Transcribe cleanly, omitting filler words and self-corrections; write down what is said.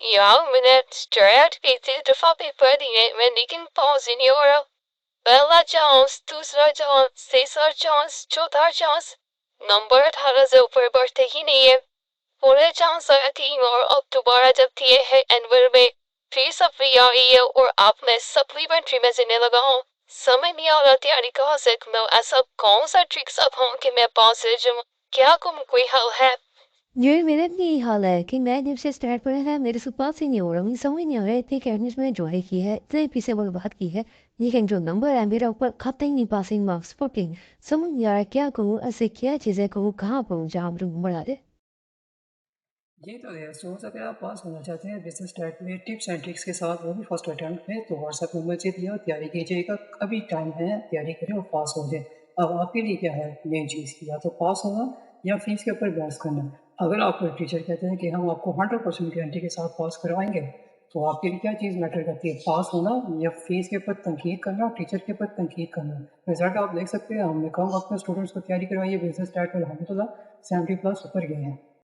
Ja, meneer Stuart weet de fabriek when they can pause in Euro. Bella Jones, Tusra Jones, Cesar Jones, Chotar Jones. Number 18 से ऊपर बढ़ते ही नहीं है। पूरे chance तीन और अक्टूबर जब दिए है एनवर में फिर सफरी आई है और आप में सप्लीमेंट्री में देने लगा हूँ। समझ नहीं आ रहा तैयारी कहाँ से मैं ऐसा कौन सा ट्रिक्स अब हूँ कि मैं पास रह जाऊँ। क्या कोई हल है? ये मेरा भी यही हाल है कि मैं जब से स्टार्ट करा है मेरे से पास ही नहीं हो रहा, मुझे समझ नहीं आ रहा है इतनी कैटनेस मैंने ज्वाइन की है, इतने पीछे बर्बाद की है, लेकिन जो नंबर है मेरा ऊपर खाता ही नहीं, पासिंग मार्क्स फुकिंग समझ नहीं आ रहा क्या करूँ, ऐसे क्या चीज़ें करूँ, कहाँ पढ़ूँ जहाँ मुझे नंबर आ जाए। ये तो है। सो अगर आप पास होना चाहते हैं बिजनेस स्टार्ट में टिप्स एंड ट्रिक्स के साथ, वो भी फर्स्ट अटेम्प्ट में, तो व्हाट्सएप नंबर से दिया तैयारी कीजिएगा। अभी टाइम है, तैयारी करें और पास हो जाए। अब आपके लिए क्या है मेन चीज़, या तो पास होना या फीस के ऊपर बहस करना। अगर आपको टीचर कहते हैं कि हम आपको 100% गारंटी के साथ पास करवाएंगे, तो आपके लिए क्या चीज़ मैटर करती है, पास होना या फीस के ऊपर तनकीद करना और टीचर के ऊपर तनकीद करना। रिजल्ट आप देख सकते हैं। हमने कम वक्त में स्टूडेंट्स को तैयारी करवाई है, बिजनेस स्टार्ट में अलहमदुलिल्लाह 70+ ऊपर गए हैं।